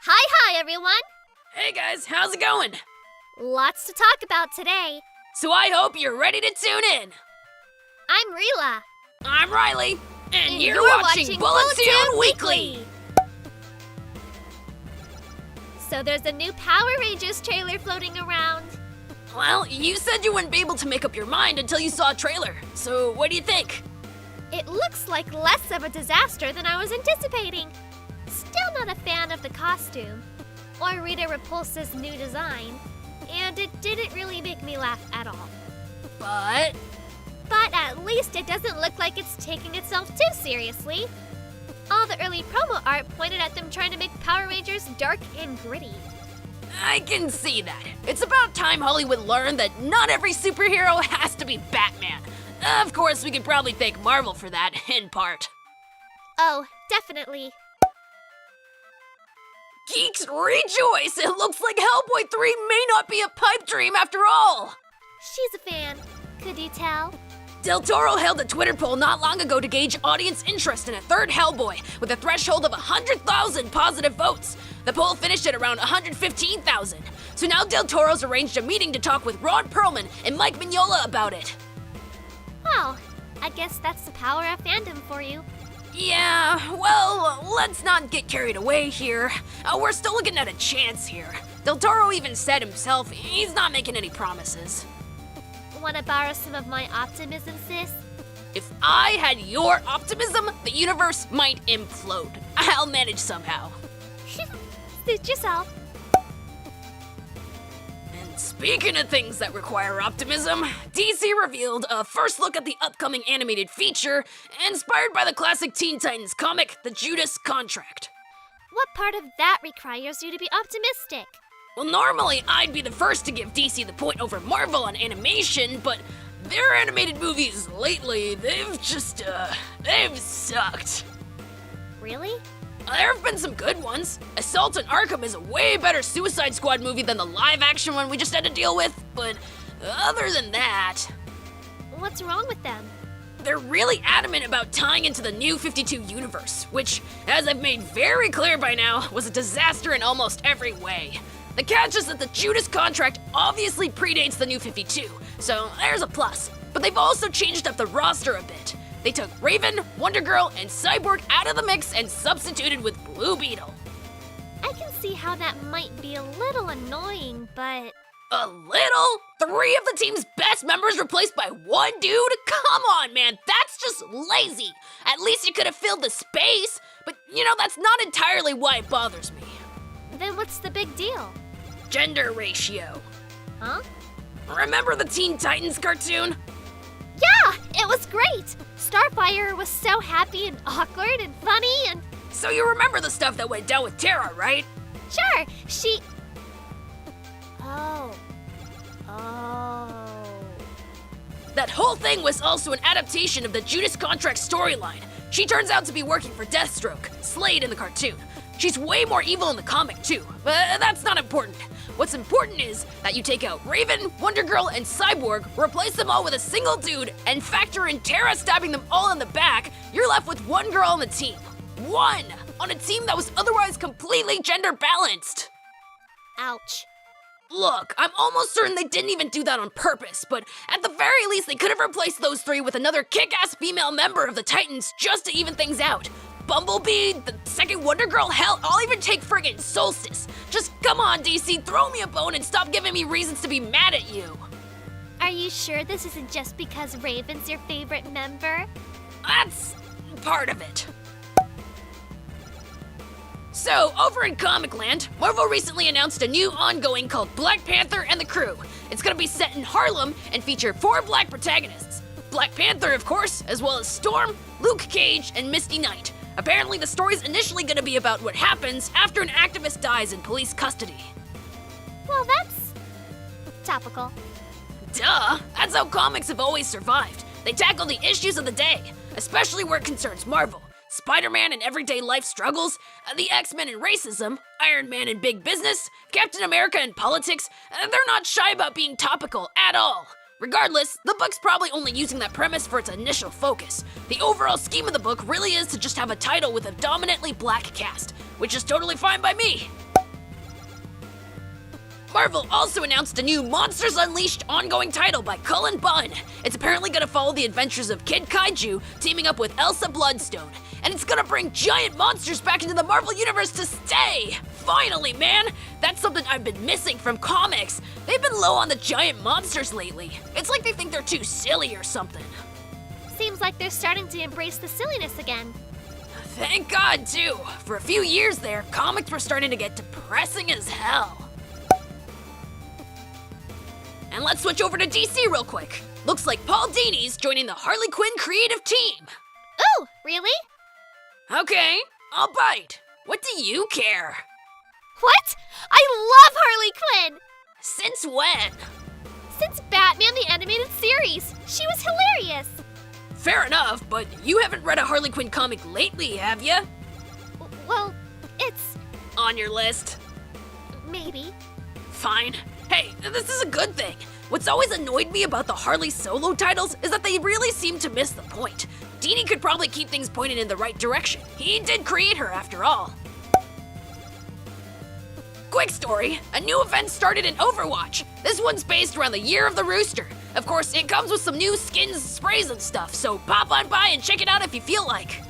Hi, everyone! Hey guys, how's it going? Lots to talk about today. So I hope you're ready to tune in. I'm Rila. I'm Riley, and you're watching Bulletoon Weekly. So there's a new Power Rangers trailer floating around. Well, you said you wouldn't be able to make up your mind until you saw a trailer. So what do you think? It looks like less of a disaster than I was anticipating. Still not a fan of the costume, or Rita Repulsa's new design, and it didn't really make me laugh at all. But at least it doesn't look like it's taking itself too seriously. All the early promo art pointed at them trying to make Power Rangers dark and gritty. I can see that. It's about time Hollywood learned that not every superhero has to be Batman. Of course, we could probably thank Marvel for that, in part. Oh, definitely. Geeks rejoice! It looks like Hellboy 3 may not be a pipe dream after all! She's a fan. Could you tell? Del Toro held a Twitter poll not long ago to gauge audience interest in a third Hellboy, with a threshold of 100,000 positive votes. The poll finished at around 115,000. So now Del Toro's arranged a meeting to talk with Ron Perlman and Mike Mignola about it. Well, I guess that's the power of fandom for you. Yeah, well, let's not get carried away here. We're still looking at a chance here. Del Toro even said himself he's not making any promises. Wanna borrow some of my optimism, sis? If I had your optimism, the universe might implode. I'll manage somehow. Suit yourself. And speaking of things that require optimism, DC revealed a first look at the upcoming animated feature inspired by the classic Teen Titans comic, The Judas Contract. What part of that requires you to be optimistic? Well, normally I'd be the first to give DC the point over Marvel on animation, but their animated movies lately, they've sucked. Really? There have been some good ones. Assault on Arkham is a way better Suicide Squad movie than the live-action one we just had to deal with, but other than that... What's wrong with them? They're really adamant about tying into the New 52 universe, which, as I've made very clear by now, was a disaster in almost every way. The catch is that the Judas Contract obviously predates the New 52, so there's a plus. But they've also changed up the roster a bit. They took Raven, Wonder Girl, and Cyborg out of the mix and substituted with Blue Beetle. I can see how that might be a little annoying, but... A little? 3 of the team's best members replaced by one dude? Come on, man, that's just lazy. At least you could have filled the space. But, that's not entirely why it bothers me. Then what's the big deal? Gender ratio. Huh? Remember the Teen Titans cartoon? Yeah, it was great! Starfire was so happy and awkward and funny and... So you remember the stuff that went down with Tara, right? Sure, she... Oh. That whole thing was also an adaptation of the Judas Contract storyline. She turns out to be working for Deathstroke, Slade in the cartoon. She's way more evil in the comic too, but that's not important. What's important is that you take out Raven, Wonder Girl, and Cyborg, replace them all with a single dude, and factor in Tara stabbing them all in the back, you're left with one girl on the team. One! On a team that was otherwise completely gender balanced. Ouch. Look, I'm almost certain they didn't even do that on purpose, but at the very least they could have replaced those 3 with another kick-ass female member of the Titans just to even things out. Bumblebee, the second Wonder Girl, hell, I'll even take friggin' Solstice. Just come on, DC, throw me a bone and stop giving me reasons to be mad at you. Are you sure this isn't just because Raven's your favorite member? That's part of it. So, over in Comic Land, Marvel recently announced a new ongoing called Black Panther and the Crew. It's gonna be set in Harlem and feature 4 black protagonists. Black Panther, of course, as well as Storm, Luke Cage, and Misty Knight. Apparently, the story's initially gonna be about what happens after an activist dies in police custody. Well, that's... topical. Duh! That's how comics have always survived. They tackle the issues of the day, especially where it concerns Marvel. Spider-Man and everyday life struggles, the X-Men and racism, Iron Man and big business, Captain America and politics, they're not shy about being topical at all. Regardless, the book's probably only using that premise for its initial focus. The overall scheme of the book really is to just have a title with a dominantly black cast, which is totally fine by me. Marvel also announced a new Monsters Unleashed ongoing title by Cullen Bunn. It's apparently gonna follow the adventures of Kid Kaiju teaming up with Elsa Bloodstone, and it's gonna bring giant monsters back into the Marvel Universe to stay! Finally, man! That's something I've been missing from comics. They've been low on the giant monsters lately. It's like they think they're too silly or something. Seems like they're starting to embrace the silliness again. Thank God, too. For a few years there, comics were starting to get depressing as hell. And let's switch over to DC real quick. Looks like Paul Dini's joining the Harley Quinn creative team. Ooh, really? Okay, I'll bite. What do you care? What? I love Harley Quinn! Since when? Since Batman the Animated Series. She was hilarious. Fair enough, but you haven't read a Harley Quinn comic lately, have you? Well, it's... On your list? maybe. Fine. Hey, this is a good thing. What's always annoyed me about the Harley solo titles is that they really seem to miss the point. DINI could probably keep things pointed in the right direction. He did create her after all. Quick story, a new event started in Overwatch. This one's based around the Year of the Rooster. Of course, it comes with some new skins, sprays, and stuff, so pop on by and check it out if you feel like.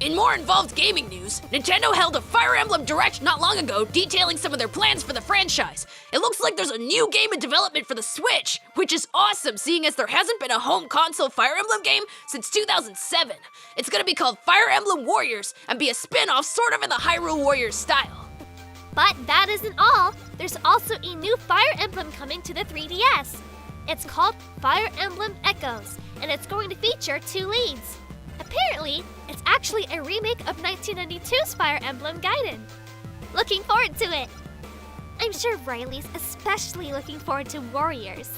In more involved gaming news, Nintendo held a Fire Emblem Direct not long ago detailing some of their plans for the franchise. It looks like there's a new game in development for the Switch, which is awesome seeing as there hasn't been a home console Fire Emblem game since 2007. It's gonna be called Fire Emblem Warriors and be a spin-off sort of in the Hyrule Warriors style. But that isn't all. There's also a new Fire Emblem coming to the 3DS. It's called Fire Emblem Echoes, and it's going to feature 2 leads. Apparently, it's actually a remake of 1992's Fire Emblem Gaiden. Looking forward to it. I'm sure Riley's especially looking forward to Warriors.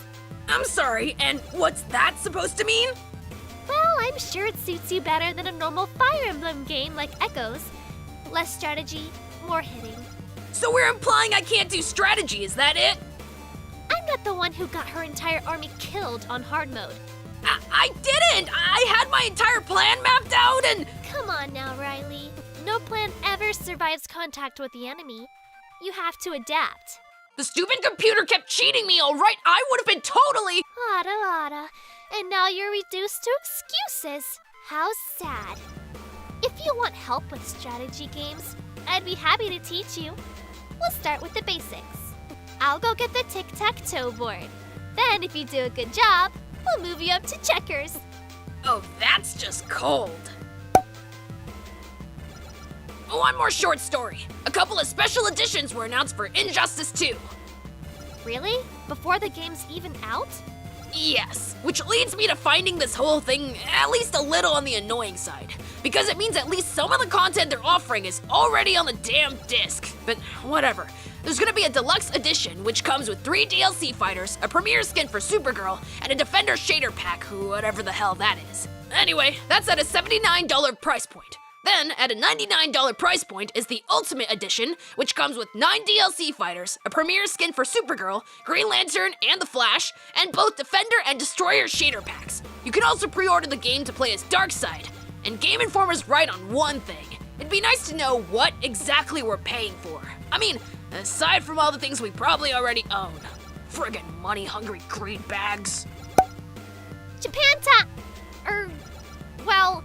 I'm sorry, and what's that supposed to mean? Well, I'm sure it suits you better than a normal Fire Emblem game like Echoes. Less strategy, more hitting. So we're implying I can't do strategy, is that it? I'm not the one who got her entire army killed on hard mode. I didn't! I had my entire plan mapped out and... Come on now, Riley. No plan ever survives contact with the enemy. You have to adapt. The stupid computer kept cheating me, alright? I would have been totally... Ada. And now you're reduced to excuses. How sad. If you want help with strategy games, I'd be happy to teach you. We'll start with the basics. I'll go get the tic-tac-toe board. Then, if you do a good job, we'll move you up to checkers. Oh, that's just cold. One more short story. A couple of special editions were announced for Injustice 2. Really? Before the game's even out? Yes, which leads me to finding this whole thing at least a little on the annoying side. Because it means at least some of the content they're offering is already on the damn disc. But whatever. There's gonna be a deluxe edition which comes with 3 DLC fighters, a premiere skin for Supergirl, and a Defender shader pack, whatever the hell that is. Anyway, that's at a $79 price point. Then, at a $99 price point is the Ultimate Edition, which comes with 9 DLC fighters, a premiere skin for Supergirl, Green Lantern, and The Flash, and both Defender and Destroyer shader packs. You can also pre-order the game to play as Darkseid. And Game Informer's right on one thing. It'd be nice to know what exactly we're paying for. I mean, aside from all the things we probably already own. Friggin' money-hungry greed bags. Japan time! Well,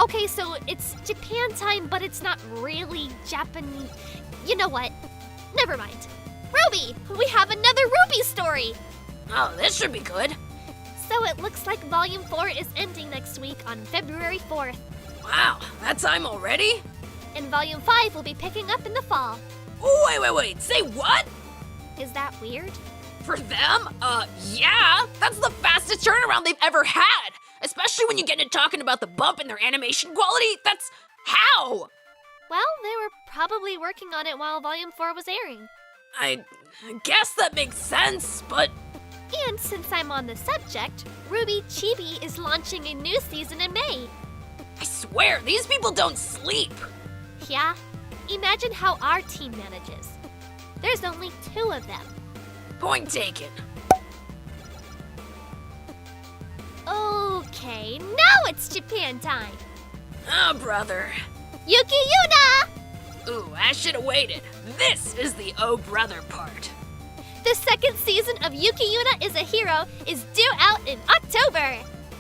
okay, so it's Japan time, but it's not really Japanese. You know what? Never mind. RWBY! We have another RWBY story! Oh, this should be good. So it looks like Volume 4 is ending next week on February 4th. Wow, that time already? And Volume 5 will be picking up in the fall. Wait, say what? Is that weird? For them? Yeah. That's the fastest turnaround they've ever had. Especially when you get into talking about the bump in their animation quality. That's how? Well, they were probably working on it while Volume 4 was airing. I guess that makes sense, but... And since I'm on the subject, RWBY Chibi is launching a new season in May. I swear, these people don't sleep. Yeah? Imagine how our team manages. There's only 2 of them. Point taken. Okay, now it's Japan time. Oh, brother. Yuki Yuna! Ooh, I should've waited. This is the oh brother part. The second season of Yuki Yuna is a Hero is due out in October.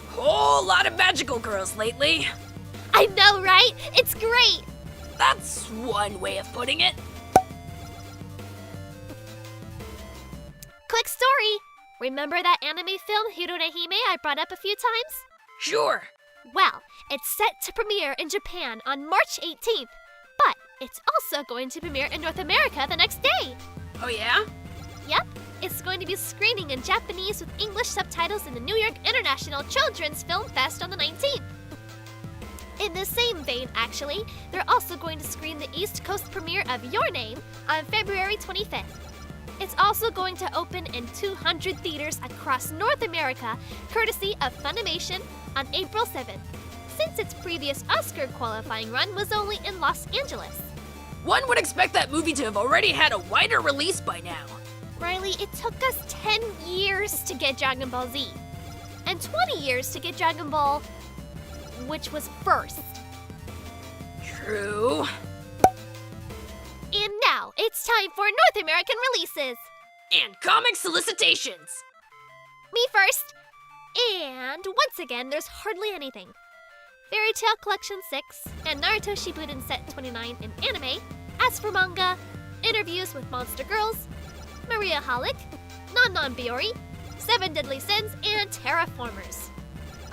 Whole lot of magical girls lately. I know, right? It's great. That's one way of putting it. Quick story. Remember that anime film Hirorehime I brought up a few times? Sure. Well, it's set to premiere in Japan on March 18th, but it's also going to premiere in North America the next day. Oh yeah? Yep, it's going to be screening in Japanese with English subtitles in the New York International Children's Film Fest on the 19th. In the same vein, actually, they're also going to screen the East Coast premiere of Your Name on February 25th. It's also going to open in 200 theaters across North America, courtesy of Funimation, on April 7th, since its previous Oscar qualifying run was only in Los Angeles. One would expect that movie to have already had a wider release by now. Riley, it took us 10 years to get Dragon Ball Z, and 20 years to get Dragon Ball, which was first. True. And now, it's time for North American releases. And comic solicitations. Me first. And once again, there's hardly anything. Fairy Tail Collection 6 and Naruto Shippuden Set 29 in anime. As for manga, interviews with Monster Girls, Maria Holic, Non Non Biori, 7 Deadly Sins, and Terraformers.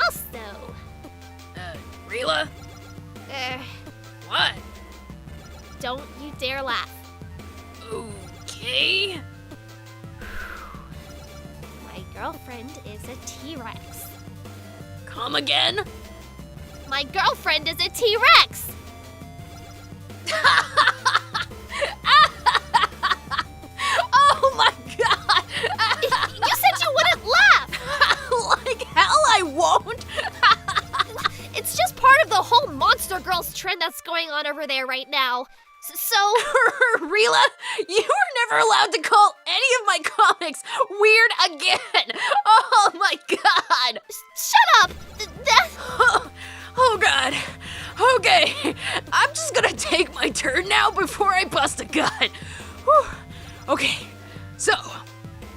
Also, Rila? What? Don't you dare laugh. Okay. My girlfriend is a T-Rex. Come again? My girlfriend is a T-Rex! Oh my god! You said you wouldn't laugh! Like hell I won't! It's just part of the whole Monster Girls trend that's going on over there right now. So... Rila, you were never allowed to call any of my comics weird again! Oh my god! Shut up! Oh god. Okay, I'm just gonna take my turn now before I bust a gut. Whew. Okay, so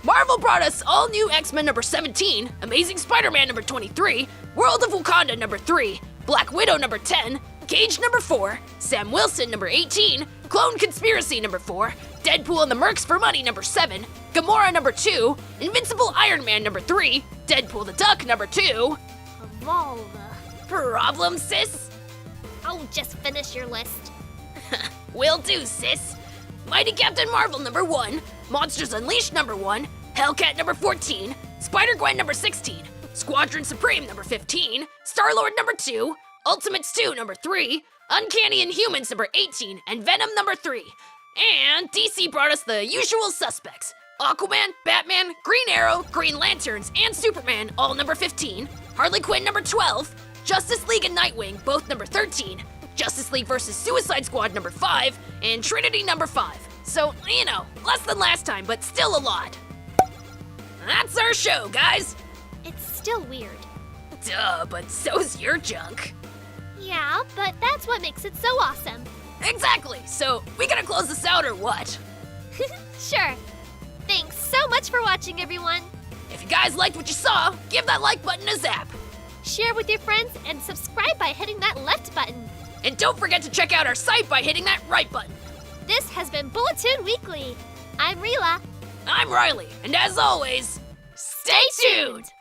Marvel brought us all new X-Men number 17, Amazing Spider-Man number 23, World of Wakanda number 3, Black Widow number 10, Cage number 4, Sam Wilson number 18, Clone Conspiracy number 4, Deadpool and the Mercs for Money number 7, Gamora number 2, Invincible Iron Man number 3, Deadpool the Duck number 2. Evolve. Problem, sis? Oh, just finish your list. Will do, sis. Mighty Captain Marvel number 1, Monsters Unleashed number 1, Hellcat number 14, Spider-Gwen number 16, Squadron Supreme number 15, Star-Lord number 2, Ultimates 2 number 3, Uncanny Inhumans number 18, and Venom number 3. And DC brought us the usual suspects: Aquaman, Batman, Green Arrow, Green Lanterns, and Superman, all number 15, Harley Quinn number 12, Justice League and Nightwing, both number 13, Justice League vs. Suicide Squad number 5, and Trinity number 5. So, you know, less than last time, but still a lot. That's our show, guys. It's still weird. Duh, but so's your junk. Yeah, but that's what makes it so awesome. Exactly, so we gonna close this out or what? Sure. Thanks so much for watching, everyone. If you guys liked what you saw, give that like button a zap. Share with your friends and subscribe by hitting that left button. And don't forget to check out our site by hitting that right button. This has been Bulletoon Weekly. I'm Rila. I'm Riley, and as always, stay tuned!